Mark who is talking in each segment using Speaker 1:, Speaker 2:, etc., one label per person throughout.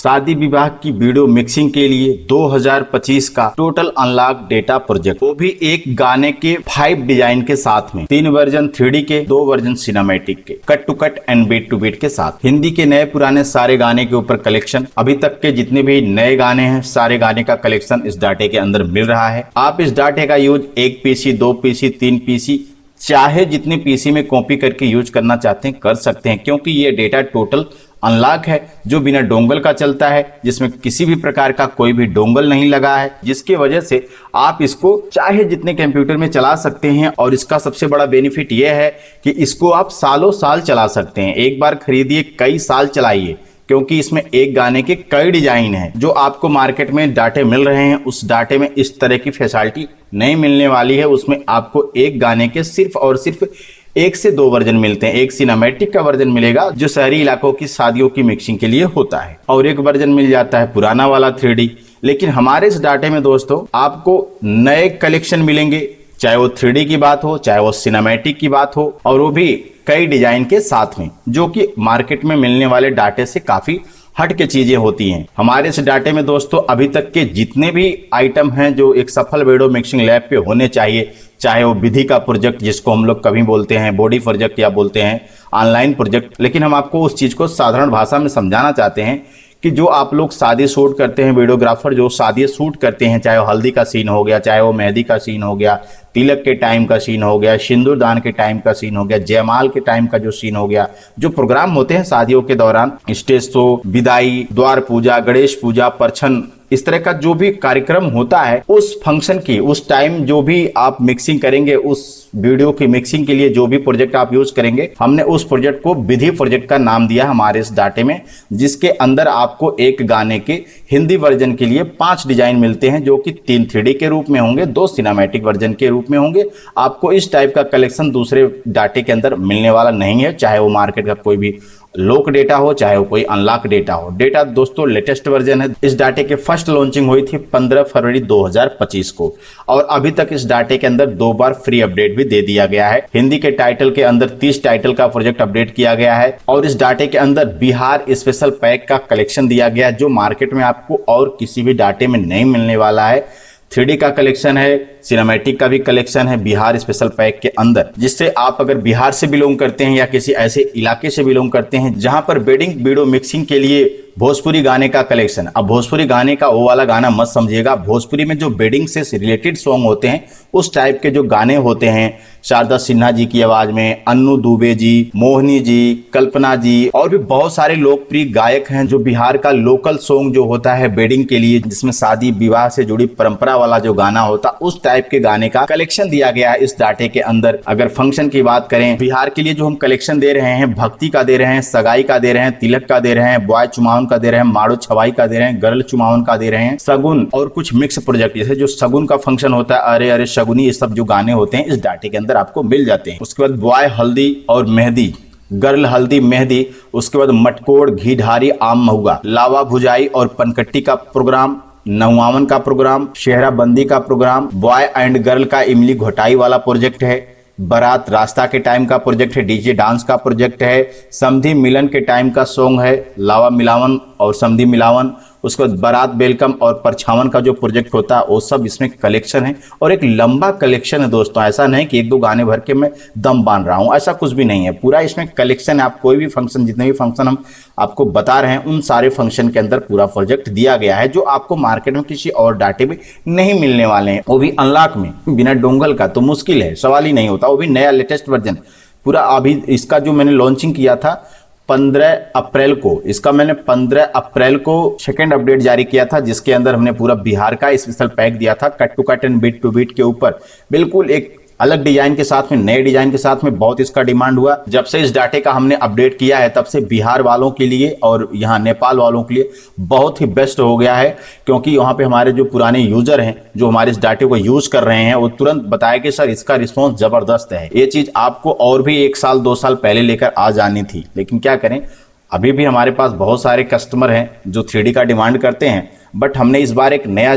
Speaker 1: शादी विवाह की वीडियो मिक्सिंग के लिए 2025 का टोटल अनलॉक डेटा प्रोजेक्ट, वो भी एक गाने के 5 डिजाइन के साथ में 3 वर्जन 3D के, 2 वर्जन सिनेमैटिक के, cut to cut and beat to beat के साथ हिंदी के नए पुराने सारे गाने के ऊपर कलेक्शन, अभी तक के जितने भी नए गाने हैं सारे गाने का कलेक्शन इस डाटे के अंदर मिल रहा है। आप इस डाटे का यूज 1 पीसी, 2 पीसी, 3 पीसी, चाहे जितने पीसी में कॉपी करके यूज करना चाहते हैं कर सकते हैं, क्योंकि ये डेटा टोटल अनलॉक है जो बिना डोंगल का चलता है, जिसमें किसी भी प्रकार का कोई भी डोंगल नहीं लगा है, जिसकी वजह से आप इसको चाहे जितने कंप्यूटर में चला सकते हैं। और इसका सबसे बड़ा बेनिफिट यह है कि इसको आप सालों साल चला सकते हैं। एक बार खरीदिए, कई साल चलाइए, क्योंकि इसमें एक गाने के कई डिजाइन हैं। जो आपको मार्केट में डाटे मिल रहे हैं उस डाटे में इस तरह की फैसिलिटी नहीं मिलने वाली है। उसमें आपको एक गाने के सिर्फ और सिर्फ 1 से 2 वर्जन मिलते हैं। एक सिनेमैटिक का वर्जन मिलेगा जो शहरी इलाकों की शादियों की मिक्सिंग के लिए होता है, और एक वर्जन मिल जाता है पुराना वाला 3D। लेकिन हमारे इस डाटे में दोस्तों आपको नए कलेक्शन मिलेंगे, चाहे वो 3D की बात हो, चाहे वो सिनेमैटिक की बात हो, और वो भी कई डिजाइन के साथ में, जो कि मार्केट में मिलने वाले डाटे से काफी हट के चीजें होती हैं। हमारे इस डाटे में दोस्तों अभी तक के जितने भी आइटम हैं जो एक सफल वीडियो मिक्सिंग लैब पे होने चाहिए, चाहे वो विधि का प्रोजेक्ट जिसको हम लोग कभी बोलते हैं बॉडी प्रोजेक्ट या बोलते हैं ऑनलाइन प्रोजेक्ट, लेकिन हम आपको उस चीज को साधारण भाषा में समझाना चाहते हैं कि जो आप लोग शादी शूट करते हैं, वीडियोग्राफर जो शादी शूट करते हैं, चाहे वो हल्दी का सीन हो गया, चाहे वो मेहंदी का सीन हो गया, तिलक के टाइम का सीन हो गया, सिंदूर दान के टाइम का सीन हो गया, जयमाल के टाइम का जो सीन हो गया, जो प्रोग्राम होते हैं शादियों के दौरान, स्टेज शो, विदाई, द्वार पूजा, गणेश पूजा, परछन, इस तरह का जो भी कार्यक्रम होता है उस फंक्शन की, उस टाइम जो भी आप मिक्सिंग करेंगे, उस वीडियो की मिक्सिंग के लिए जो भी प्रोजेक्ट आप यूज करेंगे, हमने उस प्रोजेक्ट को विधि प्रोजेक्ट का नाम दिया हमारे इस डाटे में, जिसके अंदर आपको एक गाने के हिंदी वर्जन के लिए 5 डिजाइन मिलते हैं, जो कि 3 3D के रूप में होंगे, 2 सिनेमैटिक वर्जन के रूप में होंगे। आपको इस टाइप का कलेक्शन दूसरे डाटे के अंदर मिलने वाला नहीं है, चाहे वो मार्केट का कोई भी लोक डेटा हो, चाहे वो कोई अनलॉक डेटा हो। डेटा दोस्तों लेटेस्ट वर्जन है। इस डाटे के फर्स्ट लॉन्चिंग हुई थी 15 फरवरी 2025 को, और अभी तक इस डाटे के अंदर 2 बार फ्री अपडेट भी दे दिया गया है। हिंदी के टाइटल के अंदर 30 टाइटल का प्रोजेक्ट अपडेट किया गया है, और इस डाटे के अंदर बिहार स्पेशल पैक का कलेक्शन दिया गया है, जो मार्केट में आपको और किसी भी डाटे में नहीं मिलने वाला है। 3D का कलेक्शन है, सिनेमैटिक का भी कलेक्शन है बिहार स्पेशल पैक के अंदर, जिससे आप अगर बिहार से बिलोंग करते हैं या किसी ऐसे इलाके से बिलोंग करते हैं जहां पर वेडिंग वीडियो मिक्सिंग के लिए भोजपुरी गाने का कलेक्शन। अब भोजपुरी गाने का वो वाला गाना मत समझिएगा, भोजपुरी में जो वेडिंग से रिलेटेड सॉन्ग होते हैं उस टाइप के जो गाने होते हैं, शारदा सिन्हा जी की आवाज में, अन्नू दुबे जी, मोहिनी जी, कल्पना जी, और भी बहुत सारे लोकप्रिय गायक हैं जो बिहार का लोकल सॉन्ग जो होता है वेडिंग के लिए, जिसमें शादी विवाह से जुड़ी परंपरा वाला जो गाना होता, उस टाइप के गाने का कलेक्शन दिया गया है इस डाटे के अंदर। अगर फंक्शन की बात करें, बिहार के लिए जो हम कलेक्शन दे रहे हैं, भक्ति का दे रहे हैं, सगाई का दे रहे हैं, तिलक का दे रहे हैं, बॉय चुमावन का दे रहे हैं, माड़ो छवाई का दे रहे हैं, गर्ल चुमावन का दे रहे हैं, सगुन और कुछ मिक्स प्रोजेक्ट, जैसे जो सगुन का फंक्शन होता है, अरे अरे शगुनी, ये सब जो गाने होते हैं इस डाटे के अंदर आपको मिल जाते हैं। उसके बाद बॉय हल्दी और मेहंदी, गर्ल हल्दी मेहंदी, उसके बाद मटकोड़, घी ढारी, आम महुआ, लावा भुजाई और पनकट्टी का प्रोग्राम, नौवावन का प्रोग्राम, शेहरा बंदी का प्रोग्राम, बॉय एंड गर्ल का इमली घोटाई वाला प्रोजेक्ट है, बारात रास्ता के टाइम का प्रोजेक्ट है, डीजे डांस का प्रोजेक्ट है, समधी मिलन के टाइम का सॉन्ग है, लावा मिलावन और समधी मिलावन, उसके बाद बारात वेलकम और परछावन का जो प्रोजेक्ट होता है वो सब इसमें कलेक्शन है। और एक लंबा कलेक्शन है दोस्तों, ऐसा नहीं कि 1-2 गाने भर के मैं दम बांध रहा हूँ, ऐसा कुछ भी नहीं है। पूरा इसमें कलेक्शन है। आप कोई भी फंक्शन, जितने भी फंक्शन हम आपको बता रहे हैं उन सारे फंक्शन के अंदर पूरा प्रोजेक्ट दिया गया है, जो आपको मार्केट में किसी और डाटे में नहीं मिलने वाले हैं, वो भी अनलॉक में, बिना डोंगल का। तो मुश्किल है, सवाल ही नहीं होता, वो भी नया लेटेस्ट वर्जन पूरा। अभी इसका जो मैंने लॉन्चिंग किया था 15 अप्रैल को, इसका मैंने 15 अप्रैल को सेकेंड अपडेट जारी किया था, जिसके अंदर हमने पूरा बिहार का स्पेशल पैक दिया था, cut to cut and beat to beat के ऊपर, बिल्कुल एक अलग डिजाइन के साथ में, नए डिजाइन के साथ में। बहुत इसका डिमांड हुआ। जब से इस डाटे का हमने अपडेट किया है तब से बिहार वालों के लिए और यहाँ नेपाल वालों के लिए बहुत ही बेस्ट हो गया है, क्योंकि वहाँ पे हमारे जो पुराने यूजर हैं जो हमारे इस डाटे को यूज कर रहे हैं, वो तुरंत बताया कि सर इसका रिस्पॉन्स जबरदस्त है। ये चीज आपको और भी 1 साल 2 साल पहले लेकर आ जानी थी, लेकिन क्या करें, अभी भी हमारे पास बहुत सारे कस्टमर हैं जो 3D का डिमांड करते हैं, बट हमने इस बार एक नया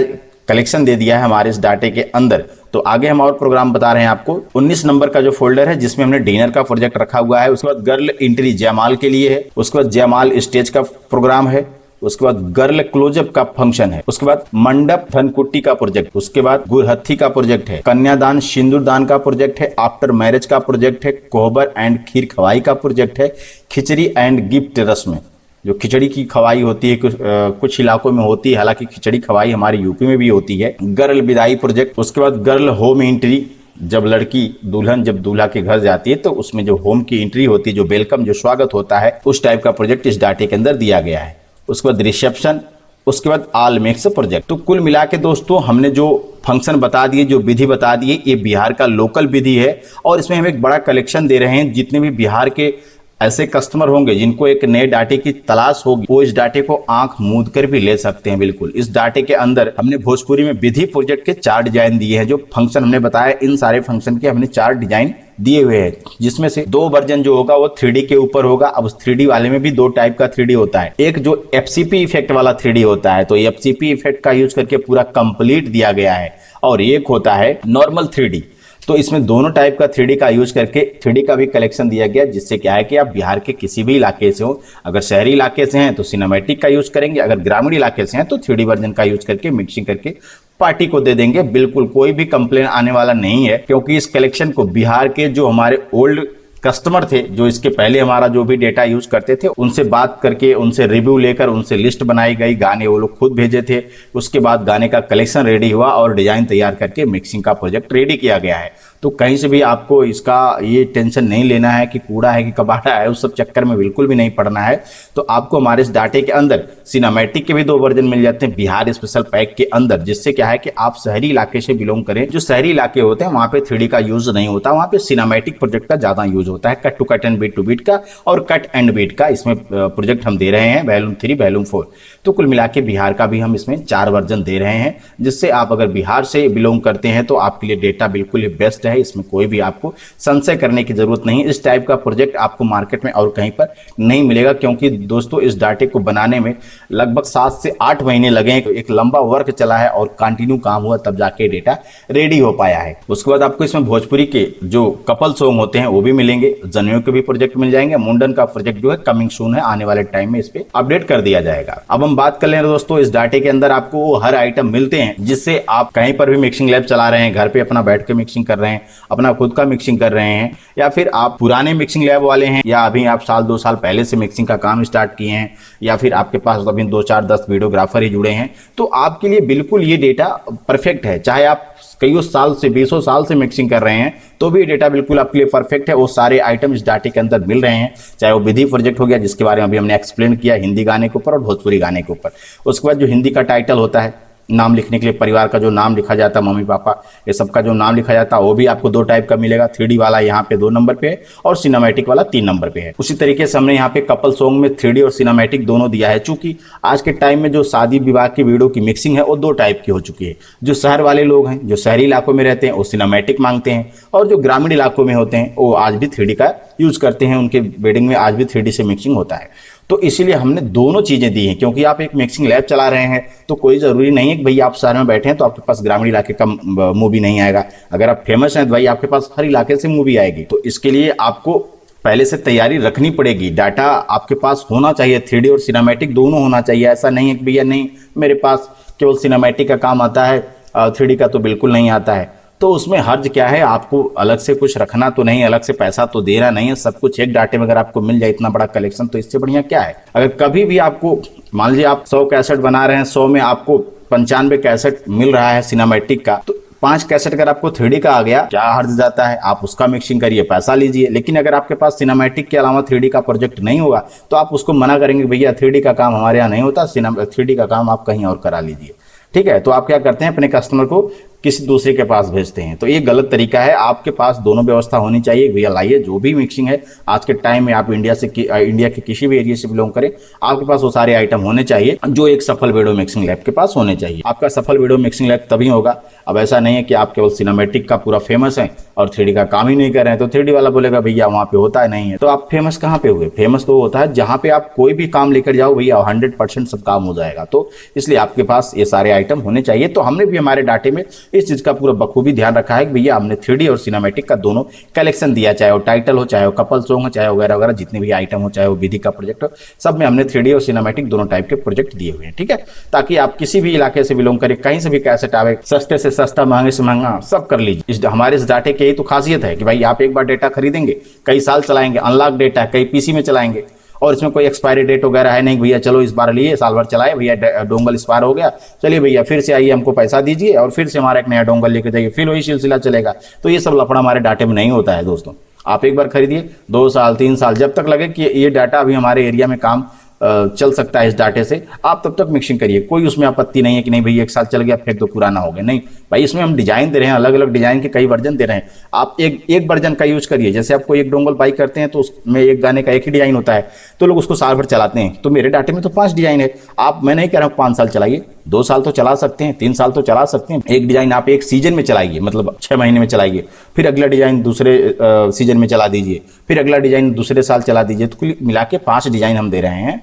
Speaker 1: कलेक्शन दे दिया है हमारे इस डाटे के अंदर। तो आगे हम और प्रोग्राम बता रहे हैं आपको। 19 नंबर का जो फोल्डर है जिसमें हमने डिनर का प्रोजेक्ट रखा हुआ है, उसके बाद गर्ल एंट्री जयमाल के लिए है, उसके बाद जयमाल स्टेज का प्रोग्राम है, उसके बाद गर्ल क्लोजअप का फंक्शन है, उसके बाद मंडप धनकुट्टी का प्रोजेक्ट, उसके बाद गुरहथी का प्रोजेक्ट है, कन्यादान सिंदूर दान का प्रोजेक्ट है, आफ्टर मैरिज का प्रोजेक्ट है, कोहबर एंड खीर खवाई का प्रोजेक्ट है, खिचड़ी एंड गिफ्ट रस्म, जो खिचड़ी की खवाई होती है कुछ इलाकों में होती है, हालांकि खिचड़ी खवाई हमारे यूपी में भी होती है, गर्ल विदाई प्रोजेक्ट, उसके बाद गर्ल होम एंट्री, जब लड़की दुल्हन जब दूल्हा के घर जाती है तो उसमें जो होम की एंट्री होती है, जो वेलकम जो स्वागत होता है, उस टाइप का प्रोजेक्ट इस डाटे के अंदर दिया गया है। उसके बाद रिसेप्शन, उसके बाद ऑल मेक्स प्रोजेक्ट। तो कुल मिला के दोस्तों हमने जो फंक्शन बता दिए, जो विधि बता दिए, ये बिहार का लोकल विधि है और इसमें हम एक बड़ा कलेक्शन दे रहे हैं। जितने भी बिहार के ऐसे कस्टमर होंगे जिनको एक नए डाटे की तलाश होगी, वो इस डाटे को आंख मूंद कर भी ले सकते हैं। बिल्कुल इस डाटे के अंदर हमने भोजपुरी में विधि प्रोजेक्ट के 4 डिजाइन दिए हैं। जो फंक्शन हमने बताया, इन सारे फंक्शन के हमने 4 डिजाइन दिए हुए हैं, जिसमें से 2 वर्जन जो होगा वो 3D के ऊपर होगा। अब उस 3D वाले में भी 2 टाइप का 3D होता है, एक जो FCP इफेक्ट वाला 3D होता है, तो FCP इफेक्ट का यूज करके पूरा कंप्लीट दिया गया है, और एक होता है नॉर्मल 3D। तो इसमें दोनों टाइप का 3D का यूज करके 3D का भी कलेक्शन दिया गया, जिससे क्या है कि आप बिहार के किसी भी इलाके से हो, अगर शहरी इलाके से हैं तो सिनेमैटिक का यूज करेंगे, अगर ग्रामीण इलाके से हैं तो 3D वर्जन का यूज करके मिक्सिंग करके पार्टी को दे देंगे। बिल्कुल कोई भी कंप्लेन आने वाला नहीं है, क्योंकि इस कलेक्शन को बिहार के जो हमारे ओल्ड कस्टमर थे, जो इसके पहले हमारा जो भी डेटा यूज करते थे, उनसे बात करके, उनसे रिव्यू लेकर, उनसे लिस्ट बनाई गई, गाने वो लोग खुद भेजे थे, उसके बाद गाने का कलेक्शन रेडी हुआ और डिजाइन तैयार करके मिक्सिंग का प्रोजेक्ट रेडी किया गया है। तो कहीं से भी आपको इसका ये टेंशन नहीं लेना है कि कूड़ा है कि कबाड़ा है, उस सब चक्कर में बिल्कुल भी नहीं पड़ना है। तो आपको हमारे इस डाटे के अंदर सिनेमैटिक के भी 2 वर्जन मिल जाते हैं बिहार स्पेशल पैक के अंदर, जिससे क्या है कि आप शहरी इलाके से बिलोंग करें। जो शहरी इलाके होते हैं वहां पे 3D का यूज नहीं होता, वहां पे सिनेमैटिक प्रोजेक्ट का ज्यादा यूज होता है, cut to cut and beat to beat का और कट एंड बीट का इसमें प्रोजेक्ट हम दे रहे हैं, वॉल्यूम 3 वॉल्यूम 4। तो कुल मिला के बिहार का भी हम इसमें 4 वर्जन दे रहे हैं, जिससे आप अगर बिहार से बिलोंग करते हैं तो आपके लिए डेटा बिल्कुल ही बेस्ट है। इसमें कोई भी आपको संशय करने की जरूरत नहीं। इस टाइप का प्रोजेक्ट आपको मार्केट में और कहीं पर नहीं मिलेगा, क्योंकि दोस्तों इस डाटे को बनाने में लगभग 7 से 8 महीने लगे हैं। एक लंबा वर्क चला है और कंटिन्यू काम हुआ, तब जाके डेटा रेडी हो पाया है। उसके बाद आपको इसमें भोजपुरी के जो कपल सॉन्ग होते हैं वो भी मिलेंगे, जनेऊ के भी प्रोजेक्ट मिल जाएंगे, मुंडन का प्रोजेक्ट जो है कमिंग सून है, आने वाले टाइम में इस पे अपडेट कर दिया जाएगा। अब हम बात कर लें दोस्तों, इस डाटे के अंदर आपको हर आइटम मिलते हैं, जिससे आप कहीं पर भी मिक्सिंग लैब चला रहे हैं, घर पे अपना बैठ के मिक्सिंग कर रहे हैं, अपना खुद का मिक्सिंग कर रहे हैं, या फिर आप पुराने मिक्सिंग लैब वाले हैं, या अभी आप 1-2 साल पहले से मिक्सिंग का काम स्टार्ट किए हैं, या फिर आपके पास अभी 2-4-10 वीडियोग्राफर ही जुड़े हैं, तो आपके लिए बिल्कुल ये डेटा परफेक्ट है। चाहे आप कईयों साल से 20 साल से मिक्सिंग कर रहे हैं तो भी डेटा बिल्कुल आपके लिए परफेक्ट है। वो सारे आइटम इस डाटे के अंदर मिल रहे हैं, चाहे वो विधि प्रोजेक्ट हो गया जिसके बारे में अभी हमने एक्सप्लेन किया, हिंदी गाने के ऊपर और भोजपुरी गाने के ऊपर। उसके बाद जो हिंदी का टाइटल होता है, नाम लिखने के लिए परिवार का जो नाम लिखा जाता है, मम्मी पापा ये सबका जो नाम लिखा जाता है, वो भी आपको 2 टाइप का मिलेगा। 3D वाला यहाँ पे 2 नंबर पे है और सिनेमैटिक वाला 3 नंबर पे है। उसी तरीके से हमने यहाँ पे कपल सॉन्ग में 3D और सिनेमैटिक दोनों दिया है। चूंकि आज के टाइम में जो शादी विवाह की वीडियो की मिक्सिंग है वो 2 टाइप की हो चुकी है। जो शहर वाले लोग हैं, जो शहरी इलाकों में रहते हैं, वो सिनेमैटिक मांगते हैं, और जो ग्रामीण इलाकों में होते हैं वो आज भी 3D का यूज करते हैं। उनके वेडिंग में आज भी 3D से मिक्सिंग होता है। तो इसीलिए हमने दोनों चीजें दी हैं, क्योंकि आप एक मिक्सिंग लैब चला रहे हैं तो कोई जरूरी नहीं है कि भाई आप शहर में बैठे हैं तो आपके पास ग्रामीण इलाके का मूवी नहीं आएगा। अगर आप फेमस हैं तो भाई आपके पास हर इलाके से मूवी आएगी। तो इसके लिए आपको पहले से तैयारी रखनी पड़ेगी। डाटा आपके पास होना चाहिए, 3D और सिनेमैटिक दोनों होना चाहिए। ऐसा नहीं है कि भैया नहीं मेरे पास केवल सिनेमैटिक का काम आता है, 3D का तो बिल्कुल नहीं आता है। तो उसमें हर्ज क्या है, आपको अलग से कुछ रखना तो नहीं, अलग से पैसा तो देना नहीं है, सब कुछ एक डाटे में अगर आपको मिल जाए इतना बड़ा कलेक्शन, तो इससे बढ़िया क्या है। अगर कभी भी आपको मान लीजिए आप 100 कैसेट बना रहे हैं, 100 में आपको 95 कैसेट मिल रहा है सिनेमैटिक का, तो 5 कैसेट अगर आपको 3D का आ गया, क्या हर्ज जाता है, आप उसका मिक्सिंग करिए, पैसा लीजिए। लेकिन अगर आपके पास सिनेमैटिक के अलावा 3D का प्रोजेक्ट नहीं होगा तो आप उसको मना करेंगे, भैया 3D का काम हमारे यहाँ नहीं होता, 3D का काम आप कहीं और करा लीजिए। ठीक है, तो आप क्या करते हैं, अपने कस्टमर को किसी दूसरे के पास भेजते हैं। तो ये गलत तरीका है। आपके पास दोनों व्यवस्था होनी चाहिए। भैया लाइए, जो भी मिक्सिंग है आज के टाइम में, आप इंडिया के किसी भी एरिया से बिलोंग करें, आपके पास वो सारे आइटम होने चाहिए जो एक सफल वीडियो मिक्सिंग लैब के पास होने चाहिए। आपका सफल वीडियो मिक्सिंग लैब तभी होगा अब ऐसा नहीं है कि आप केवल सिनेमैटिक का पूरा फेमस है और 3D का काम ही नहीं कर रहे हैं, तो 3D वाला बोलेगा भैया वहाँ पे होता है नहीं है। तो आप फेमस कहाँ पे हुए? फेमस तो होता है जहाँ पे आप कोई भी काम लेकर जाओ भैया 100% सब काम हो जाएगा। तो इसलिए आपके पास ये सारे आइटम होने चाहिए। तो हमने भी हमारे डाटे में इस चीज़ का पूरा बखूबी ध्यान रखा है कि भैया हमने 3D और सिनेमैटिक का दोनों कलेक्शन दिया, चाहे वो टाइटल हो, चाहे वो कपल सॉन्ग हो, चाहे वगैरह वगैरह जितने भी आइटम हो, चाहे वो विधि का प्रोजेक्ट हो, सब में हमने 3D और सिनेमैटिक दोनों टाइप के प्रोजेक्ट दिए हुए हैं। ठीक है, ताकि आप किसी भी इलाके से बिलोंग करें, कहीं से भी कैसेट आवे, सस्ते से सस्ता, महंगे से महंगा, सब कर लीजिए। हमारे इस डाटे की यही तो खासियत है कि भाई आप एक बार डेटा खरीदेंगे, कई साल चलाएंगे, अनलॉक डेटा है, कई पीसी में चलाएंगे और इसमें कोई एक्सपायरी डेट वगैरह है नहीं भैया चलो इस बार लिए साल भर चलाए भैया, डोंगल एक्सपायर हो गया, चलिए भैया फिर से आइए हमको पैसा दीजिए और फिर से हमारा एक नया डोंगल लेके जाइए, फिर वही सिलसिला चलेगा। तो ये सब लफड़ा हमारे डाटे में नहीं होता है दोस्तों। आप एक बार खरीदिए, 2 साल 3 साल, जब तक लगे कि ये डाटा अभी हमारे एरिया में काम चल सकता है इस डाटे से, आप तब तक मिक्सिंग करिए। कोई उसमें आपत्ति नहीं है कि नहीं भाई 1 साल चल गया फेंक दो पुराना हो गया, नहीं भाई, इसमें हम डिजाइन दे रहे हैं, अलग अलग डिजाइन के कई वर्जन दे रहे हैं। आप एक वर्जन का यूज करिए। जैसे आपको एक डोंगल बाई करते हैं तो उसमें एक गाने का एक ही डिजाइन होता है, तो लोग उसको साल भर चलाते हैं। तो मेरे डाटे में तो 5 डिजाइन है। आप, मैं नहीं कह रहा हूँ 5 साल चलाइए, 2 साल तो चला सकते हैं, 3 साल तो चला सकते हैं। एक डिजाइन आप एक सीजन में चलाइए, मतलब 6 महीने में चलाइए, फिर अगला डिजाइन दूसरे सीजन में चला दीजिए, फिर अगला डिजाइन दूसरे साल चला दीजिए। तो कुल मिला के 5 डिजाइन हम दे रहे हैं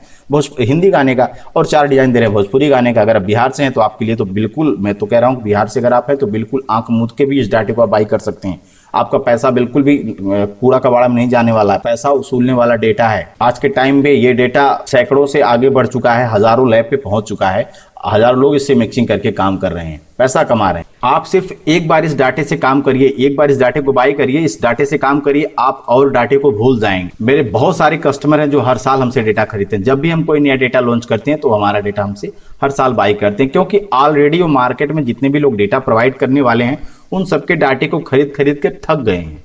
Speaker 1: हिंदी गाने का और 4 डिजाइन दे रहे हैं भोजपुरी गाने का। अगर आप बिहार से हैं तो आपके लिए तो बिल्कुल, मैं तो कह रहा हूँ बिहार से अगर आप हैं तो बिल्कुल आंख मूंद के भी इस डाटे को आप बाई कर सकते हैं। आपका पैसा बिल्कुल भी कूड़ा कबाड़ा में नहीं जाने वाला है, पैसा वसूलने वाला डेटा है। आज के टाइम पे ये डेटा सैकड़ों से आगे बढ़ चुका है, हजारों लैब पे पहुंच चुका है, हजारों लोग इससे मिक्सिंग करके काम कर रहे हैं, पैसा कमा रहे हैं। आप सिर्फ एक बार इस डाटे से काम करिए, एक बार इस डाटे को बाई करिए, इस डाटे से काम करिए, आप और डाटे को भूल जाएंगे। मेरे बहुत सारे कस्टमर हैं जो हर साल हमसे डेटा खरीदते हैं। जब भी हम कोई नया डेटा लॉन्च करते हैं तो हमारा डेटा हमसे हर साल बाई करते हैं, क्योंकि ऑलरेडी वो मार्केट में जितने भी लोग डेटा प्रोवाइड करने वाले हैं उन सबके डाटे को खरीद खरीद के थक गए हैं।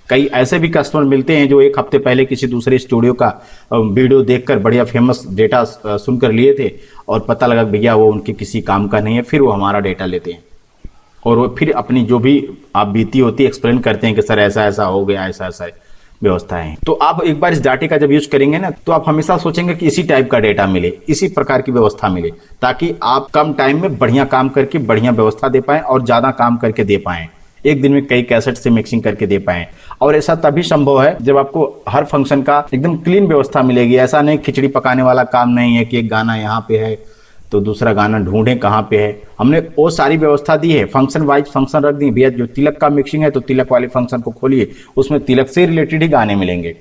Speaker 1: कई ऐसे भी कस्टमर मिलते हैं जो 1 हफ्ते पहले किसी दूसरे स्टूडियो का वीडियो देखकर बढ़िया फेमस डेटा सुनकर लिए थे और पता लगा भैया वो उनके किसी काम का नहीं है, फिर वो हमारा डेटा लेते हैं और वो फिर अपनी जो भी आप बीती होती है एक्सप्लेन करते हैं कि सर ऐसा ऐसा हो गया, ऐसा ऐसा व्यवस्था है। तो आप एक बार इस डाटे का जब यूज करेंगे ना तो आप हमेशा सोचेंगे कि इसी टाइप का डेटा मिले, इसी प्रकार की व्यवस्था मिले, ताकि आप कम टाइम में बढ़िया काम करके बढ़िया व्यवस्था दे पाएं और ज्यादा काम करके दे पाएं, एक दिन में कई कैसेट से मिक्सिंग करके दे पाएं। और ऐसा तभी संभव है जब आपको हर फंक्शन का एकदम क्लीन व्यवस्था मिलेगी। ऐसा नहीं खिचड़ी पकाने वाला काम नहीं है कि एक गाना यहाँ पे है तो दूसरा गाना ढूंढें कहाँ पे है। हमने वो सारी व्यवस्था दी है, फंक्शन वाइज फंक्शन रख दी भैया। जो तिलक का मिक्सिंग है तो तिलक वाले फंक्शन को खोलिए, उसमें तिलक से रिलेटेड ही गाने मिलेंगे।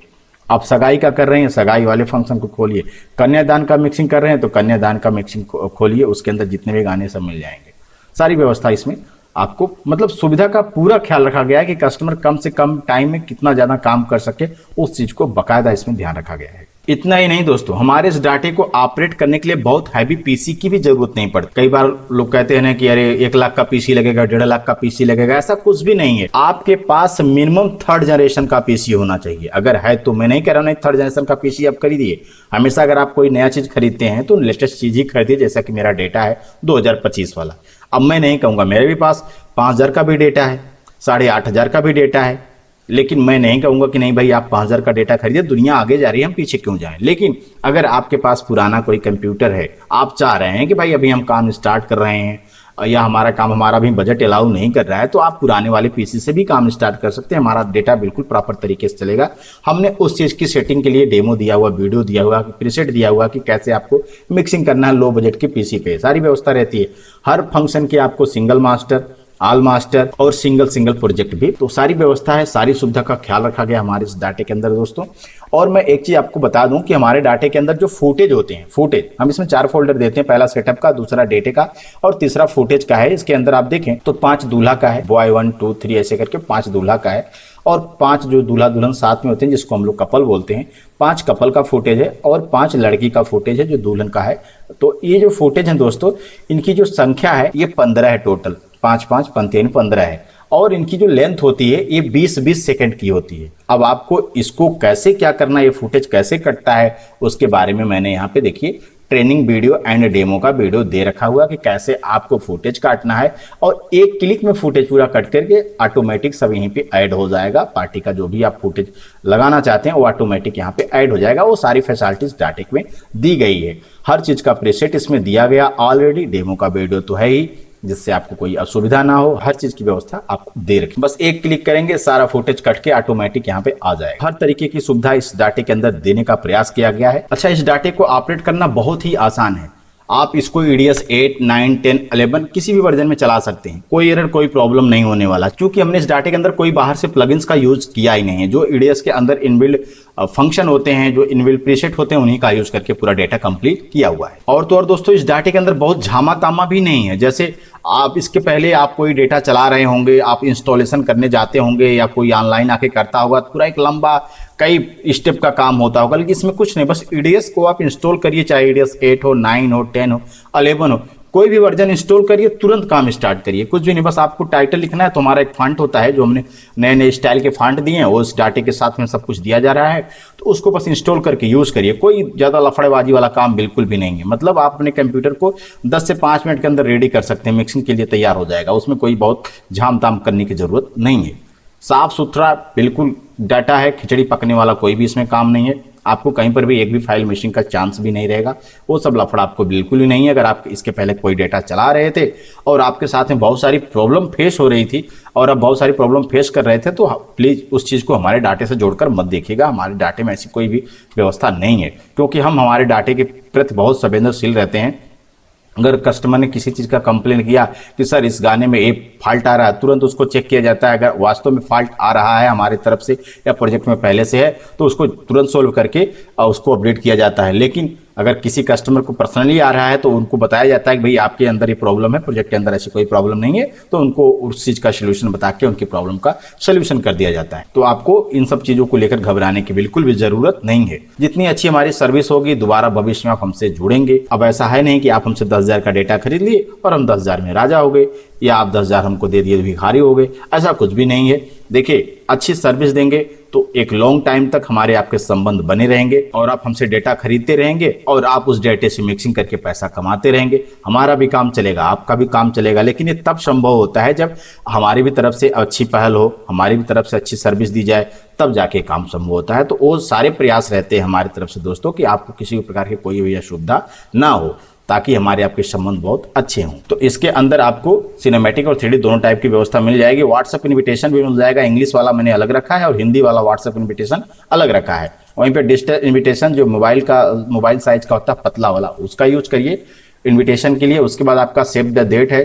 Speaker 1: आप सगाई का कर रहे हैं, सगाई वाले फंक्शन को खोलिए। कन्यादान का मिक्सिंग कर रहे हैं तो कन्यादान का मिक्सिंग खोलिए, उसके अंदर जितने भी गाने सब मिल जाएंगे। सारी व्यवस्था इसमें आपको, मतलब सुविधा का पूरा ख्याल रखा गया है कि कस्टमर कम से कम टाइम में कितना ज्यादा काम कर सके, उस चीज को बाकायदा इसमें ध्यान रखा गया है। इतना ही नहीं दोस्तों, हमारे इस डाटे को ऑपरेट करने के लिए बहुत हैवी पीसी की भी जरूरत नहीं पड़ती। कई बार लोग कहते हैं ना कि अरे 1 लाख का पीसी लगेगा, 1.5 लाख का पीसी लगेगा, ऐसा कुछ भी नहीं है। आपके पास मिनिमम 3rd जनरेशन का पीसी होना चाहिए। अगर है तो, मैं नहीं कह रहा हूं 3rd जनरेशन का पीसी आप खरीदिए। हमेशा अगर आप कोई नया चीज खरीदते हैं तो लेटेस्ट चीज ही खरीदिए। जैसा कि मेरा डेटा है 2025 वाला। अब मैं नहीं कहूंगा, मेरे भी पास 5000 का भी डेटा है, 8500 का भी डेटा है, लेकिन मैं नहीं कहूंगा कि नहीं भाई आप 5000 का डेटा खरीदिए, दुनिया आगे जा रही है, हम पीछे क्यों जाएं। लेकिन अगर आपके पास पुराना कोई कंप्यूटर है, आप चाह रहे हैं कि भाई अभी हम काम स्टार्ट कर रहे हैं या हमारा भी बजट अलाउ नहीं कर रहा है, तो आप पुराने वाले पीसी से भी काम स्टार्ट कर सकते हैं। हमारा डेटा बिल्कुल प्रॉपर तरीके से चलेगा। हमने उस चीज़ की सेटिंग के लिए डेमो दिया हुआ, वीडियो दिया हुआ, प्रीसेट दिया हुआ कि कैसे आपको मिक्सिंग करना है लो बजट के पीसी पे। सारी व्यवस्था रहती है। हर फंक्शन की आपको सिंगल मास्टर, ऑल मास्टर और सिंगल प्रोजेक्ट भी, तो सारी व्यवस्था है, सारी सुविधा का ख्याल रखा गया हमारे इस डाटे के अंदर दोस्तों। और मैं एक चीज आपको बता दूं कि हमारे डाटे के अंदर जो फुटेज होते हैं, फुटेज हम इसमें 4 फोल्डर देते हैं, पहला सेटअप का, दूसरा डेटे का और तीसरा फुटेज का है। इसके अंदर आप देखें तो 5 दूल्हा का है, बॉय 1 2 3 ऐसे करके 5 दूल्हा का है और 5 जो दूल्हा दुल्हन साथ में होते हैं जिसको हम लोग कपल बोलते हैं, 5 कपल का फुटेज है और 5 लड़की का फुटेज है जो दुल्हन का है। तो ये जो फुटेज है दोस्तों, इनकी जो संख्या है ये 15 है टोटल, 5 5 पंतेन 15 है और इनकी जो लेंथ होती है ये 20-20 सेकंड की होती है। अब आपको इसको कैसे क्या करना है, ये फुटेज कैसे कटता है, उसके बारे में मैंने यहाँ पे देखिए ट्रेनिंग वीडियो एंड डेमो का वीडियो दे रखा हुआ कि कैसे आपको फुटेज काटना है और एक क्लिक में फुटेज पूरा कट करके ऑटोमेटिक सब यहीं पे ऐड हो जाएगा। पार्टी का जो भी आप फुटेज लगाना चाहते हैं वो ऑटोमेटिक यहाँ पे ऐड हो जाएगा। वो सारी फैसिलिटीज डाटे में दी गई है, हर चीज का प्रीसेट इसमें दिया गया ऑलरेडी। डेमो का वीडियो तो है ही, जिससे आपको कोई असुविधा ना हो। हर चीज की व्यवस्था आपको दे रखी, बस एक क्लिक करेंगे सारा फुटेज कट के ऑटोमेटिक यहाँ पे आ जाएगा। हर तरीके की सुविधा इस डाटे के अंदर देने का प्रयास किया गया है। अच्छा, इस डाटे को ऑपरेट करना बहुत ही आसान है। आप इसको EDS 8, 9, 10, 11 किसी भी वर्जन में चला सकते हैं, कोई एरर कोई प्रॉब्लम नहीं होने वाला, क्योंकि हमने इस डाटे के अंदर कोई बाहर से प्लगइन्स का यूज किया ही नहीं है। जो EDS के अंदर इनबिल्ड फंक्शन होते हैं, जो इनबिल्ड प्रीसेट होते हैं, उन्हीं का यूज करके पूरा डाटा कंप्लीट किया हुआ है। और तो और दोस्तों, इस डाटे के अंदर बहुत झामा तामा भी नहीं है। जैसे आप इसके पहले आप कोई डेटा चला रहे होंगे, आप इंस्टॉलेशन करने जाते होंगे या कोई ऑनलाइन आके करता होगा, पूरा एक लंबा कई स्टेप का काम होता होगा, लेकिन इसमें कुछ नहीं, बस EDS को आप इंस्टॉल करिए, चाहे EDS 8 हो, 9 हो, 10 हो, 11 हो, कोई भी वर्जन इंस्टॉल करिए, तुरंत काम स्टार्ट करिए। कुछ भी नहीं, बस आपको टाइटल लिखना है। तो हमारा एक फॉन्ट होता है जो हमने नए नए स्टाइल के फॉन्ट दिए हैं, उस डाटे के साथ में सब कुछ दिया जा रहा है, तो उसको बस इंस्टॉल करके यूज करिए। कोई ज़्यादा लफड़ेबाजी वाला काम बिल्कुल भी नहीं है। मतलब आप अपने कंप्यूटर को 10 से 5 मिनट के अंदर रेडी कर सकते हैं, मिक्सिंग के लिए तैयार हो जाएगा। उसमें कोई बहुत झाम ताम करने की जरूरत नहीं है। साफ सुथरा बिल्कुल डाटा है, खिचड़ी पकने वाला कोई भी इसमें काम नहीं है। आपको कहीं पर भी एक भी फाइल मिसिंग का चांस भी नहीं रहेगा। वो सब लफड़ा आपको बिल्कुल ही नहीं है। अगर आप इसके पहले कोई डेटा चला रहे थे और आपके साथ में बहुत सारी प्रॉब्लम फेस हो रही थी और अब बहुत सारी प्रॉब्लम फेस कर रहे थे, तो प्लीज़ उस चीज़ को हमारे डाटे से जोड़कर मत देखिएगा। हमारे डाटे में ऐसी कोई भी व्यवस्था नहीं है, क्योंकि हम हमारे डाटे के प्रति बहुत संवेदनशील रहते हैं। अगर कस्टमर ने किसी चीज़ का कंप्लेन किया कि सर इस गाने में ये फॉल्ट आ रहा है, तुरंत उसको चेक किया जाता है। अगर वास्तव में फॉल्ट आ रहा है हमारी तरफ से या प्रोजेक्ट में पहले से है, तो उसको तुरंत सोल्व करके उसको अपडेट किया जाता है। लेकिन अगर किसी कस्टमर को पर्सनली आ रहा है तो उनको बताया जाता है कि भाई आपके अंदर ये प्रॉब्लम है, प्रोजेक्ट के अंदर ऐसी कोई प्रॉब्लम नहीं है, तो उनको उस चीज़ का सोल्यूशन बता के उनकी प्रॉब्लम का सोल्यूशन कर दिया जाता है। तो आपको इन सब चीज़ों को लेकर घबराने की बिल्कुल भी जरूरत नहीं है। जितनी अच्छी हमारी सर्विस होगी, दोबारा भविष्य में आप हमसे जुड़ेंगे। अब ऐसा है नहीं कि आप हमसे 10,000 का डेटा खरीद लिए और हम 10,000 में राजा हो गए, या आप 10,000 हमको दे दिए भिखारी हो गए। ऐसा कुछ भी नहीं है। देखिए, अच्छी सर्विस देंगे तो एक लॉन्ग टाइम तक हमारे आपके संबंध बने रहेंगे और आप हमसे डेटा खरीदते रहेंगे और आप उस डेटे से मिक्सिंग करके पैसा कमाते रहेंगे। हमारा भी काम चलेगा, आपका भी काम चलेगा। लेकिन ये तब संभव होता है जब हमारी भी तरफ से अच्छी पहल हो, हमारी भी तरफ से अच्छी सर्विस दी जाए, तब जाके काम संभव होता है। तो वो सारे प्रयास रहते हैं हमारी तरफ से दोस्तों कि आपको किसी भी प्रकार की कोई भी असुविधा ना हो, ताकि हमारे आपके संबंध बहुत अच्छे हों। तो इसके अंदर आपको सिनेमैटिक और 3D दोनों टाइप की व्यवस्था मिल जाएगी। व्हाट्सएप इन्विटेशन भी मिल जाएगा। इंग्लिश वाला मैंने अलग रखा है और हिंदी वाला व्हाट्सएप इन्विटेशन अलग रखा है। वहीं पे डिजिटल इन्विटेशन जो मोबाइल साइज का होता है, पतला वाला, उसका यूज करिए इन्विटेशन के लिए। उसके बाद आपका सेव द डेट है।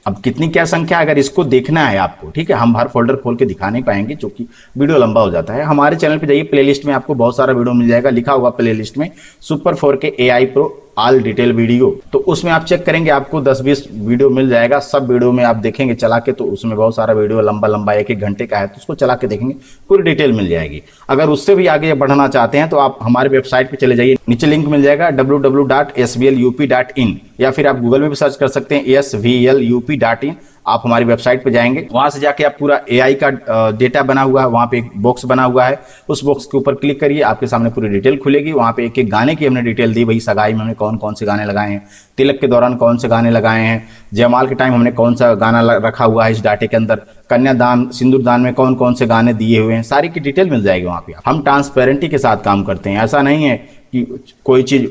Speaker 1: अब कितनी क्या संख्या, अगर इसको देखना है आपको, ठीक है, हम हर फोल्डर खोल के दिखा नहीं पाएंगे क्योंकि वीडियो लंबा हो जाता है। हमारे चैनल पे जाइए, प्लेलिस्ट में आपको बहुत सारा वीडियो मिल जाएगा। लिखा हुआ प्लेलिस्ट में super 4K AI Pro all detail video, तो उसमें आप चेक करेंगे, आपको 10-20 वीडियो मिल जाएगा। सब वीडियो में आप देखेंगे चला के, तो उसमें बहुत सारा वीडियो लंबा 1-1 घंटे का है, तो उसको चला के देखेंगे, पूरी डिटेल मिल जाएगी। अगर उससे भी आगे बढ़ना चाहते हैं तो आप हमारे वेबसाइट पे चले जाइए, नीचे लिंक मिल जाएगा www.svlup.in, या फिर आप गूगल में भी सर्च कर सकते हैं svlup.in। आप हमारी वेबसाइट पे जाएंगे, वहां से जाके आप पूरा AI का डेटा बना हुआ है, वहां पे एक बॉक्स बना हुआ है, उस बॉक्स के ऊपर क्लिक करिए, आपके सामने पूरी डिटेल खुलेगी। वहां पे एक एक गाने की हमने डिटेल दी, भाई सगाई में हमने कौन कौन से गाने लगाए हैं, तिलक के दौरान कौन से गाने लगाए हैं, जयमाल के टाइम हमने कौन सा गाना रखा हुआ है इस डाटे के अंदर, कन्यादान सिंदूर दान में कौन कौन से गाने दिए हुए हैं, सारी की डिटेल मिल जाएगी वहां पे। हम ट्रांसपेरेंटी के साथ काम करते हैं। ऐसा नहीं है कि कोई चीज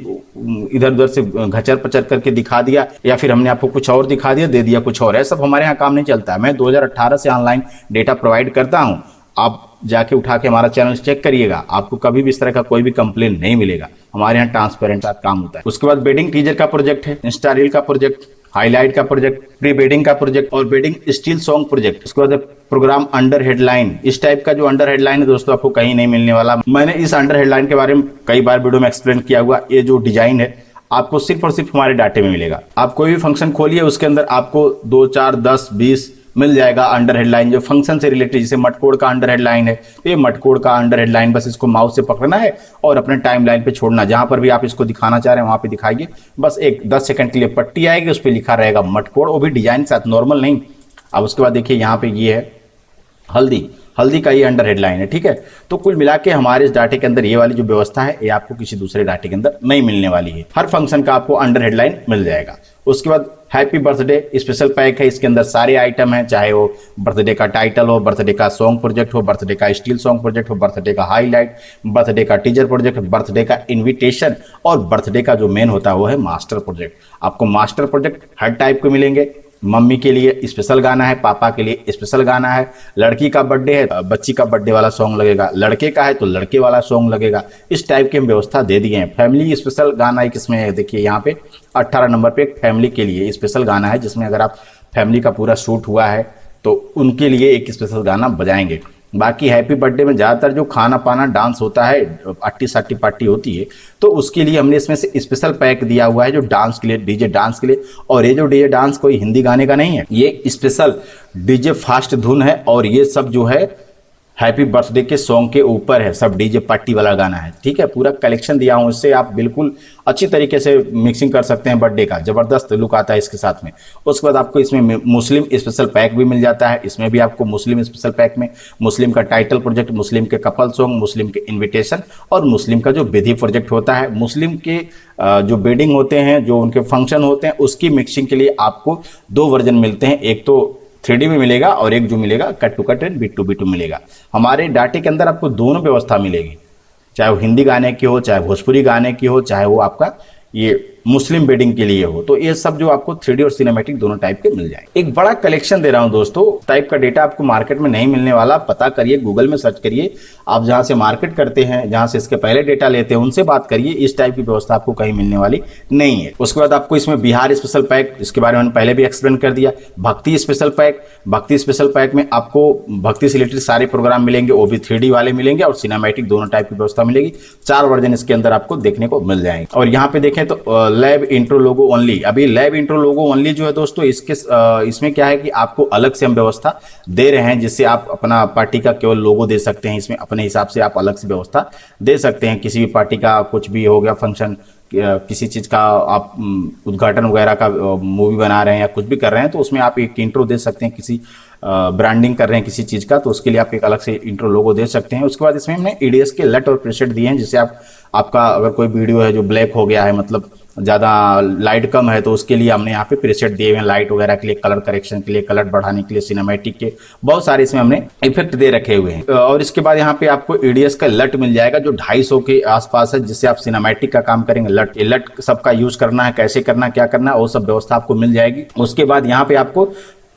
Speaker 1: इधर उधर से घचर पचर करके दिखा दिया या फिर हमने आपको कुछ और दिखा दिया, दे दिया कुछ और है। सब हमारे यहाँ काम नहीं चलता है। मैं 2018 से ऑनलाइन डेटा प्रोवाइड करता हूँ। आप जाके उठा के हमारा चैनल चेक करिएगा, आपको कभी भी इस तरह का कोई भी कंप्लेन नहीं मिलेगा। हमारे यहाँ ट्रांसपेरेंट साथ काम होता है। उसके बाद वेडिंग टीजर का प्रोजेक्ट है, इंस्टा रील का प्रोजेक्ट, हाईलाइट का प्रोजेक्ट, प्री वेडिंग का प्रोजेक्ट और वेडिंग स्टिल सॉन्ग प्रोजेक्ट। उसके बाद प्रोग्राम अंडर हेडलाइन। इस टाइप का जो अंडर हेडलाइन है दोस्तों, आपको कहीं नहीं मिलने वाला। मैंने इस अंडर हेडलाइन के बारे में कई बार वीडियो में एक्सप्लेन किया हुआ। ये जो डिजाइन है आपको सिर्फ और सिर्फ हमारे डाटे में मिलेगा। आप कोई भी फंक्शन खोलिए, उसके अंदर आपको 2, 4, 10, 20 मिल जाएगा अंडर हेडलाइन जो फंक्शन से रिलेटेड। जैसे मटकोड़ का अंडर हेडलाइन है, तो ये मटकोड़ का अंडर हेडलाइन, बस इसको माउस से पकड़ना है और अपने टाइम लाइन पे छोड़ना। जहां पर भी आप इसको दिखाना चाह रहे हैं वहां पे दिखाइए। बस एक 10 सेकंड के लिए पट्टी आएगी, उस पर लिखा रहेगा मटकोड़, वो भी डिजाइन साथ, नॉर्मल नहीं। अब उसके बाद देखिए यहाँ पे ये है हल्दी का ये अंडर हेडलाइन है, ठीक है। तो कुल मिला के हमारे इस डाटे के अंदर ये वाली जो व्यवस्था है, ये आपको किसी दूसरे डाटे के अंदर नहीं मिलने वाली है। हर फंक्शन का आपको अंडर हेडलाइन मिल जाएगा। उसके बाद हैप्पी बर्थडे स्पेशल पैक है। इसके अंदर सारे आइटम हैं, चाहे वो बर्थडे का टाइटल हो, बर्थडे का सॉन्ग प्रोजेक्ट हो, बर्थडे का स्टिल सॉन्ग प्रोजेक्ट हो, बर्थडे का हाईलाइट, बर्थडे का टीजर प्रोजेक्ट, बर्थडे का इन्विटेशन और बर्थडे का जो मेन होता है वो है मास्टर प्रोजेक्ट। आपको मास्टर प्रोजेक्ट हर टाइप के मिलेंगे। मम्मी के लिए स्पेशल गाना है, पापा के लिए स्पेशल गाना है, लड़की का बर्थडे है बच्ची का बर्थडे वाला सॉन्ग लगेगा, लड़के का है तो लड़के वाला सॉन्ग लगेगा। इस टाइप की हम व्यवस्था दे दिए हैं। फैमिली स्पेशल गाना एक इसमें है, देखिए यहाँ पे 18 नंबर पे एक फैमिली के लिए स्पेशल गाना है, जिसमें अगर आप फैमिली का पूरा शूट हुआ है तो उनके लिए एक स्पेशल गाना बजाएंगे। बाकी हैप्पी बर्थडे में ज़्यादातर जो खाना पाना डांस होता है, अट्टी सट्टी पार्टी होती है, तो उसके लिए हमने इसमें से स्पेशल पैक दिया हुआ है जो डांस के लिए, डीजे डांस के लिए। और ये जो डीजे डांस कोई हिंदी गाने का नहीं है, ये स्पेशल डीजे फास्ट धुन है और ये सब जो है हैप्पी बर्थडे के सॉन्ग के ऊपर है, सब डीजे पार्टी वाला गाना है। ठीक है, पूरा कलेक्शन दिया हूँ, इससे आप बिल्कुल अच्छी तरीके से मिक्सिंग कर सकते हैं। बर्थडे का ज़बरदस्त लुक आता है इसके साथ में। उसके बाद आपको इसमें मुस्लिम स्पेशल पैक भी मिल जाता है। इसमें भी आपको मुस्लिम स्पेशल पैक में मुस्लिम का टाइटल प्रोजेक्ट, मुस्लिम के कपल सॉन्ग, मुस्लिम के इन्विटेशन और मुस्लिम का जो विधि प्रोजेक्ट होता है, मुस्लिम के जो वेडिंग होते हैं, जो उनके फंक्शन होते हैं, उसकी मिक्सिंग के लिए आपको 2 वर्जन मिलते हैं। एक तो 3D में मिलेगा और एक जो मिलेगा cut to cut and beat to beat मिलेगा। हमारे डाटे के अंदर आपको दोनों व्यवस्था मिलेगी, चाहे वो हिंदी गाने की हो, चाहे भोजपुरी गाने की हो, चाहे वो आपका ये मुस्लिम वेडिंग के लिए हो। तो ये सब जो आपको 3D और सिनेमैटिक दोनों टाइप के मिल जाए। एक बड़ा कलेक्शन दे रहा हूं दोस्तों, टाइप का डेटा आपको मार्केट में नहीं मिलने वाला। पता करिए, गूगल में सर्च करिए, आप जहां से मार्केट करते हैं, जहां से इसके पहले डेटा लेते हैं, उनसे बात करिए। इस टाइप की व्यवस्था आपको कहीं मिलने वाली नहीं है। उसके बाद आपको इसमें बिहार स्पेशल पैक, इसके बारे में पहले भी एक्सप्लेन कर दिया। भक्ति स्पेशल पैक, भक्ति स्पेशल पैक में आपको भक्ति से रिलेटेड सारे प्रोग्राम मिलेंगे, वो भी 3D वाले मिलेंगे और सिनेमैटिक दोनों टाइप की व्यवस्था मिलेगी। 4 वर्जन इसके अंदर आपको देखने को मिल जाएंगे। और यहाँ पे देखें तो लैब इंट्रो लोगो ओनली, अभी लैब इंट्रो लोगो ओनली जो है दोस्तों, इसमें क्या है कि आपको अलग से हम व्यवस्था दे रहे हैं, जिससे आप अपना पार्टी का केवल लोगो दे सकते हैं। इसमें अपने हिसाब से आप अलग से व्यवस्था दे सकते हैं। किसी भी पार्टी का कुछ भी हो गया फंक्शन, किसी चीज़ का आप उद्घाटन वगैरह का मूवी बना रहे हैं या कुछ भी कर रहे हैं, तो उसमें आप एक इंट्रो दे सकते हैं। किसी ब्रांडिंग कर रहे हैं किसी चीज़ का, तो उसके लिए आप एक अलग से इंट्रो लोगो दे सकते हैं। उसके बाद इसमें हमने EDS के लट और प्रीसेट दिए हैं, जिससे आपका अगर कोई वीडियो है जो ब्लैक हो गया है, मतलब ज़्यादा लाइट कम है, तो उसके लिए हमने यहाँ पे प्रीसेट दिए हुए हैं। लाइट वगैरह के लिए, कलर करेक्शन के लिए, कलर बढ़ाने के लिए, सिनेमैटिक के बहुत सारे इसमें हमने इफेक्ट दे रखे हुए हैं। और इसके बाद यहाँ पे आपको EDS का लट मिल जाएगा जो 250 के आसपास है, जिससे आप सिनेमैटिक का काम करेंगे। लट सबका यूज करना है, कैसे करना है, क्या करना है, वो सब व्यवस्था आपको मिल जाएगी। उसके बाद यहाँ पे आपको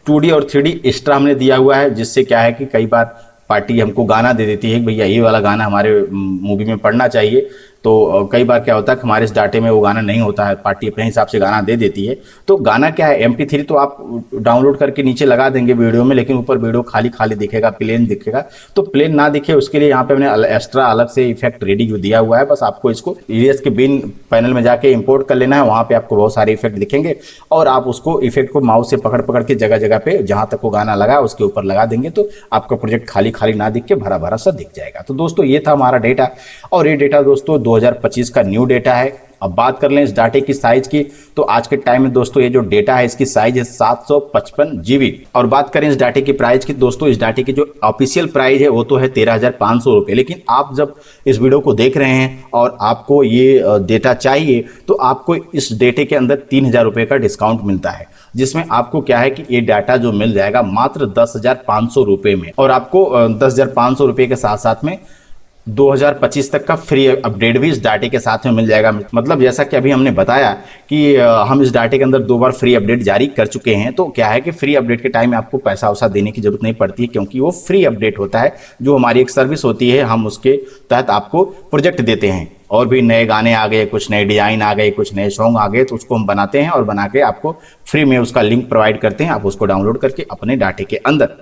Speaker 1: 2D और 3D एक्स्ट्रा हमने दिया हुआ है, जिससे क्या है कि कई बार पार्टी हमको गाना दे देती है कि भैया ये वाला गाना हमारे मूवी में पड़ना चाहिए, तो कई बार क्या होता है कि हमारे इस डाटे में वो गाना नहीं होता है, पार्टी अपने हिसाब से गाना दे देती है। तो गाना क्या है, MP3 तो आप डाउनलोड करके नीचे लगा देंगे वीडियो में, लेकिन ऊपर वीडियो खाली खाली दिखेगा, प्लेन दिखेगा। तो प्लेन ना दिखे उसके लिए यहाँ पे हमने एक्स्ट्रा अलग से इफेक्ट रेडी दिया हुआ है। बस आपको इसको EDS के बिन पैनल में जाके इंपोर्ट कर लेना है, वहाँ पे आपको बहुत सारे इफेक्ट दिखेंगे और आप उसको इफेक्ट को माउस से पकड़ पकड़ के जगह जगह पे जहाँ तक वो गाना लगा उसके ऊपर लगा देंगे, तो आपका प्रोजेक्ट खाली खाली ना दिख के भरा भरा सा दिख जाएगा। तो दोस्तों ये था हमारा डेटा, और ये डेटा दोस्तों 2025 का न्यू डेटा है। अब बात कर लें इस डाटे की साइज की, तो आज के टाइम में दोस्तों ये जो डेटा है इसकी साइज है 755 GB। और बात करें इस डाटे की प्राइस की, दोस्तों इस डाटे की जो ऑफिशियल प्राइस है वो तो है 13,500 रुपये। लेकिन आप जब इस वीडियो को देख रहे हैं और आपको ये डेटा चाहिए, तो आपको इस डेटे के अंदर 3,000 रुपये का डिस्काउंट मिलता है, जिसमें आपको क्या है कि ये डाटा जो मिल जाएगा मात्र 10,500 रुपये में। और आपको 10,500 रुपये के साथ साथ में 2025 तक का फ्री अपडेट भी इस डाटे के साथ में मिल जाएगा। मतलब जैसा कि अभी हमने बताया कि हम इस डाटे के अंदर 2 बार फ्री अपडेट जारी कर चुके हैं, तो क्या है कि फ्री अपडेट के टाइम में आपको पैसा वैसा देने की जरूरत नहीं पड़ती है, क्योंकि वो फ्री अपडेट होता है। जो हमारी एक सर्विस होती है, हम उसके तहत आपको प्रोजेक्ट देते हैं। और भी नए गाने आ गए, कुछ नए डिजाइन आ गए, कुछ नए सॉन्ग आ गए, तो उसको हम बनाते हैं और बना के आपको फ्री में उसका लिंक प्रोवाइड करते हैं। आप उसको डाउनलोड करके अपने डाटे के अंदर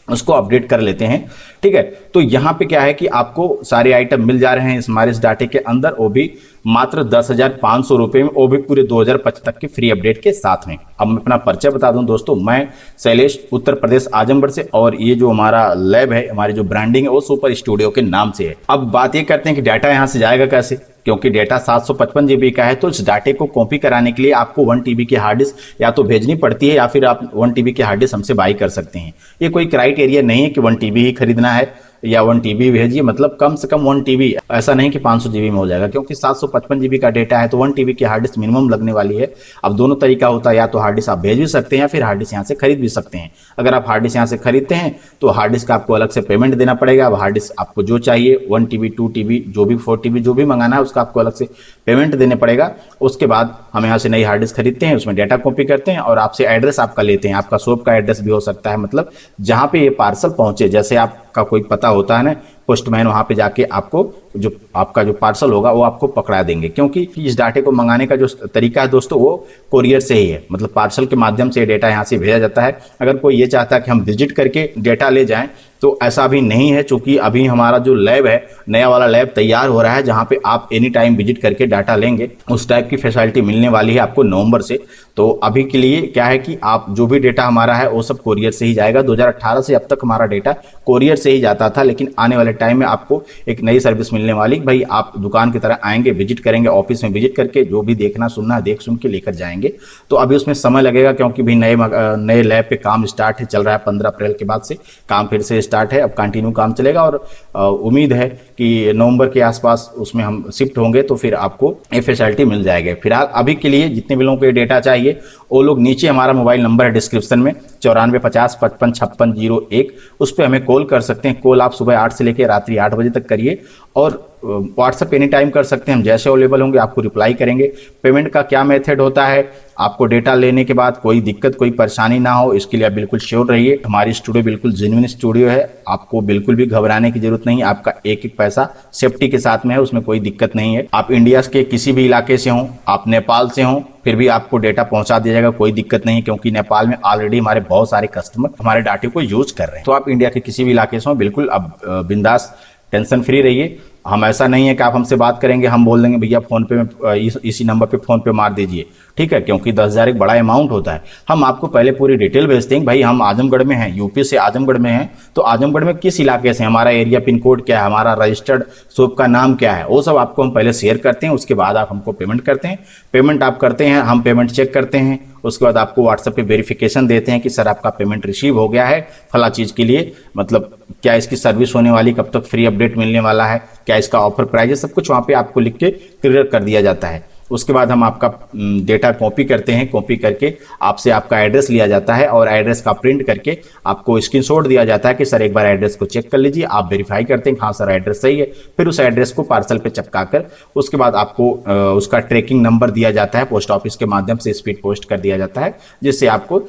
Speaker 1: उसको अपडेट कर लेते हैं। ठीक है, तो यहाँ पे क्या है कि आपको सारे आइटम मिल जा रहे हैं हमारे इस डाटे के अंदर, वो भी मात्र 10,500 रुपये में, वो भी पूरे 2025 तक के फ्री अपडेट के साथ में। अब मैं अपना परिचय बता दूं दोस्तों, मैं शैलेश, उत्तर प्रदेश आजमगढ़ से, और ये जो हमारा लैब है, हमारी जो ब्रांडिंग है वो सुपर स्टूडियो के नाम से है। अब बात ये करते हैं कि डाटा यहाँ से जाएगा कैसे, क्योंकि डेटा 755 GB का है, तो इस डाटे को कॉपी कराने के लिए आपको 1 TB की हार्ड डिस्क या तो भेजनी पड़ती है, या फिर आप 1 TB की हार्ड डिस्क हमसे बाई कर सकते हैं। ये कोई क्राइटेरिया नहीं है कि 1 TB ही खरीदना है। या 1 TB भेजिए, मतलब कम से कम 1 TB, ऐसा नहीं कि 500 GB में हो जाएगा, क्योंकि 755 GB का डेटा है तो 1 TB की हार्ड डिस्क मिनिमम लगने वाली है। अब दोनों तरीका होता है, या तो हार्ड डिस्क आप भेज भी सकते हैं या फिर हार्ड डिस्क यहाँ से खरीद भी सकते हैं। अगर आप हार्ड डिस्क यहाँ से खरीदते हैं तो हार्ड डिस्क आपको अलग से पेमेंट देना पड़ेगा। अब हार्ड डिस्क आपको जो चाहिए 1 TB 2 TB जो भी 4 TB जो भी मंगाना है उसका आपको अलग से पेमेंट देने पड़ेगा। उसके बाद हम यहाँ से नई हार्ड डिस्क खरीदते हैं, उसमें डाटा कॉपी करते हैं और आपसे एड्रेस आपका लेते हैं। आपका शॉप का एड्रेस भी हो सकता है, मतलब जहाँ पे ये पार्सल पहुंचे, जैसे आपका कोई पता होता है ना, पोस्टमैन वहां पे जाके आपको जो आपका जो पार्सल होगा वो आपको पकड़ा देंगे। क्योंकि इस डाटे को मंगाने का जो तरीका है दोस्तों वो कोरियर से ही है, मतलब पार्सल के माध्यम से डेटा यहाँ से भेजा जाता है। अगर कोई ये चाहता है कि हम विजिट करके डेटा ले जाएं तो ऐसा अभी नहीं है, चूंकि अभी हमारा जो लैब है, नया वाला लैब तैयार हो रहा है जहां पे आप एनी टाइम विजिट करके डाटा लेंगे। उस टाइप की फैसिलिटी मिलने वाली है आपको नवंबर से। तो अभी के लिए क्या है कि आप जो भी डेटा हमारा है वो सब कोरियर से ही जाएगा। 2018 से अब तक हमारा डेटा कोरियर से ही जाता था, लेकिन आने वाले टाइम में आपको एक नई सर्विस मिलने वाली, भाई आप दुकान की तरह आएंगे, विजिट करेंगे, ऑफिस में विजिट करके जो भी देखना सुनना है देख सुन के लेकर जाएंगे। तो अभी उसमें समय लगेगा, क्योंकि भी नए लैब पे काम स्टार्ट है, चल रहा है 15 अप्रैल के बाद से काम फिर से स्टार्ट है। अब कंटिन्यू काम चलेगा और उम्मीद है कि नवंबर के आसपास उसमें हम शिफ्ट होंगे तो फिर आपको ये फैसिलिटी मिल जाएगी। फिलहाल अभी के लिए जितने भी लोगों को ये डेटा चाहिए वो लोग, नीचे हमारा मोबाइल नंबर है डिस्क्रिप्शन में 94 50 55 56 01, उस पर हमें कॉल कर सकते हैं। कॉल आप सुबह 8 से लेकर रात्रि 8 बजे तक करिए और व्हाट्सएप एनी टाइम कर सकते हैं, हम जैसे अवेलेबल होंगे आपको रिप्लाई करेंगे। पेमेंट का क्या मेथड होता है, आपको डेटा लेने के बाद कोई दिक्कत कोई परेशानी ना हो इसके लिए आप बिल्कुल श्योर रहिए। हमारी स्टूडियो बिल्कुल जेन्युइन स्टूडियो है, आपको बिल्कुल भी घबराने की जरूरत नहीं है। आपका एक एक पैसा सेफ्टी के साथ में है, उसमें कोई दिक्कत नहीं है। आप इंडिया के किसी भी इलाके से हों, आप नेपाल से हों, फिर भी आपको डेटा पहुंचा दिया जाएगा, कोई दिक्कत नहीं, क्योंकि नेपाल में ऑलरेडी हमारे बहुत सारे कस्टमर हमारे डाटे को यूज कर रहे हैं। तो आप इंडिया के किसी भी इलाके से हों, बिल्कुल अब बिंदास टेंशन फ्री रहिए। हम ऐसा नहीं है कि आप हमसे बात करेंगे हम बोल देंगे भैया फोन पे में इसी नंबर पे फोन पे मार दीजिए, ठीक है, क्योंकि 10,000 एक बड़ा अमाउंट होता है। हम आपको पहले पूरी डिटेल भेजते हैं, भाई हम आजमगढ़ में हैं, यूपी से आजमगढ़ में हैं, तो आजमगढ़ में किस इलाके से, हमारा एरिया पिन कोड क्या है, हमारा रजिस्टर्ड शॉप का नाम क्या है, वो सब आपको हम पहले शेयर करते हैं। उसके बाद आप हमको पेमेंट करते हैं। पेमेंट आप करते हैं, हम पेमेंट चेक करते हैं, उसके बाद आपको व्हाट्सएप पे वेरिफिकेशन देते हैं कि सर आपका पेमेंट रिसीव हो गया है फला चीज़ के लिए, मतलब क्या इसकी सर्विस होने वाली, कब तक फ्री अपडेट मिलने वाला है, क्या इसका ऑफर प्राइस है, सब कुछ वहाँ पे आपको लिख के क्लियर कर दिया जाता है। उसके बाद हम आपका डेटा कॉपी करते हैं, कॉपी करके आपसे आपका एड्रेस लिया जाता है और एड्रेस का प्रिंट करके आपको स्क्रीनशॉट दिया जाता है कि सर एक बार एड्रेस को चेक कर लीजिए। आप वेरीफाई करते हैं हाँ सर एड्रेस सही है, फिर उस एड्रेस को पार्सल पे चिपका कर उसके बाद आपको उसका ट्रैकिंग नंबर दिया जाता है, पोस्ट ऑफिस के माध्यम से स्पीड पोस्ट कर दिया जाता है, जिससे आपको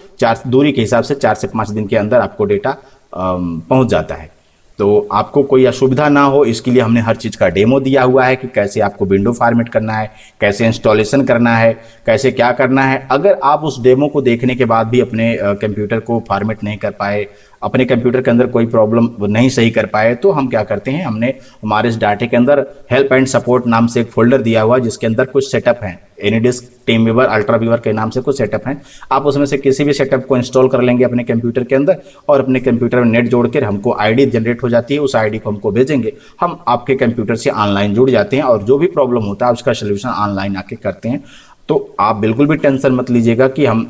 Speaker 1: दूरी के हिसाब से 4 से 5 दिन के अंदर आपको डेटा पहुंच जाता है। तो आपको कोई असुविधा ना हो इसके लिए हमने हर चीज़ का डेमो दिया हुआ है कि कैसे आपको विंडो फॉर्मेट करना है, कैसे इंस्टॉलेशन करना है, कैसे क्या करना है। अगर आप उस डेमो को देखने के बाद भी अपने कंप्यूटर को फॉर्मेट नहीं कर पाए, अपने कंप्यूटर के अंदर कोई प्रॉब्लम नहीं सही कर पाए, तो हम क्या करते हैं, हमने हमारे इस डाटे के अंदर हेल्प एंड सपोर्ट नाम से एक फोल्डर दिया हुआ है जिसके अंदर कुछ सेटअप हैं, एनीडिस्क, टीम व्यूअर, अल्ट्रा व्यूअर के नाम से कुछ सेटअप हैं। आप उसमें से किसी भी सेटअप को इंस्टॉल कर लेंगे अपने कंप्यूटर के अंदर और अपने कंप्यूटर में नेट जोड़कर हमको आईडी जनरेट हो जाती है, उस आईडी को हमको भेजेंगे, हम आपके कंप्यूटर से ऑनलाइन जुड़ जाते हैं और जो भी प्रॉब्लम होता है उसका सोल्यूशन ऑनलाइन आके करते हैं। तो आप बिल्कुल भी टेंशन मत लीजिएगा कि हम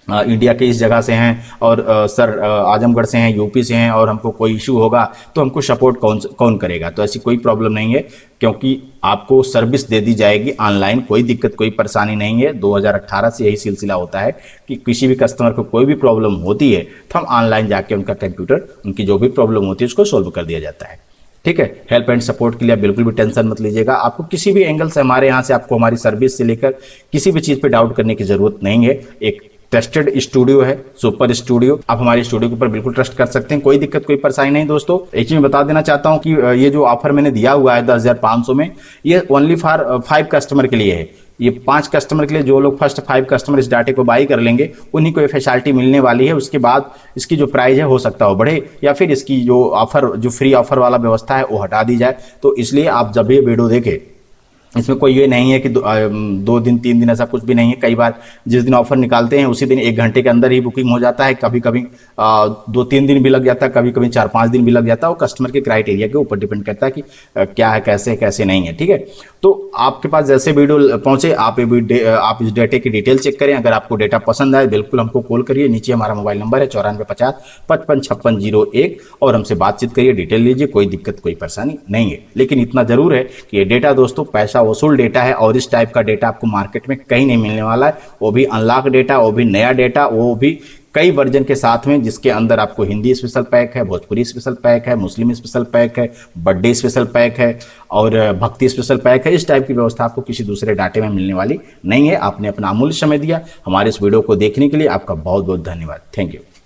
Speaker 1: इंडिया के इस जगह से हैं और सर आजमगढ़ से हैं, यूपी से हैं और हमको कोई इशू होगा तो हमको सपोर्ट कौन करेगा। तो ऐसी कोई प्रॉब्लम नहीं है, क्योंकि आपको सर्विस दे दी जाएगी ऑनलाइन, कोई दिक्कत कोई परेशानी नहीं है। 2018 से यही सिलसिला होता है कि किसी भी कस्टमर को कोई भी प्रॉब्लम होती है तो हम ऑनलाइन जाके उनका कंप्यूटर, उनकी जो भी प्रॉब्लम होती है उसको सोल्व कर दिया जाता है। ठीक है, हेल्प एंड सपोर्ट के लिए आप बिल्कुल भी टेंशन मत लीजिएगा। आपको किसी भी एंगल से हमारे यहाँ से आपको हमारी सर्विस से लेकर किसी भी चीज़ पे डाउट करने की जरूरत नहीं है। एक ट्रस्टेड स्टूडियो है, सुपर स्टूडियो, आप हमारे स्टूडियो के ऊपर बिल्कुल ट्रस्ट कर सकते हैं, कोई दिक्कत कोई परेशानी नहीं। दोस्तों एक चीज मैं बता देना चाहता हूं कि ये जो ऑफर मैंने दिया हुआ है 10,500 में, ये ओनली फॉर 5 कस्टमर के लिए है। ये 5 कस्टमर के लिए, जो लोग फर्स्ट 5 कस्टमर इस डाटे को बाई कर लेंगे उन्हीं को ये फैसिलिटी मिलने वाली है। उसके बाद इसकी जो प्राइस है हो सकता हो बढ़े या फिर इसकी जो ऑफर, जो फ्री ऑफर वाला व्यवस्था है वो हटा दी जाए। तो इसलिए आप जब ये वीडियो देखें इसमें कोई ये नहीं है कि 2 दिन 3 दिन, ऐसा कुछ भी नहीं है। कई बार जिस दिन ऑफर निकालते हैं उसी दिन 1 घंटे के अंदर ही बुकिंग हो जाता है, कभी कभी 2-3 दिन भी लग जाता है, कभी कभी 4-5 दिन भी लग जाता है। वो कस्टमर के क्राइटेरिया के ऊपर डिपेंड करता है कि क्या है, कैसे कैसे नहीं है, ठीक है। तो आपके पास जैसे वीडियो पहुंचे आप इस डेटा की डिटेल चेक करें। अगर आपको डेटा पसंद आए बिल्कुल हमको कॉल करिए, नीचे हमारा मोबाइल नंबर है 9450555601 और हमसे बातचीत करिए, डिटेल लीजिए, कोई दिक्कत कोई परेशानी नहीं है। लेकिन इतना जरूर है कि ये डेटा दोस्तों पैसा वसूल डेटा है और इस टाइप का डेटा आपको मार्केट में कहीं नहीं मिलने वाला है। वो भी अनलॉक डेटा, वो भी नया डेटा, वो भी कई वर्जन के साथ में, जिसके अंदर आपको हिंदी स्पेशल पैक है, भोजपुरी स्पेशल पैक है, मुस्लिम स्पेशल पैक है, बर्थडे स्पेशल पैक है और भक्ति स्पेशल पैक है। इस टाइप की व्यवस्था आपको किसी दूसरे डाटे में मिलने वाली नहीं है। आपने अपना अमूल्य समय दिया हमारे इस वीडियो को देखने के लिए, आपका बहुत बहुत धन्यवाद। Thank you.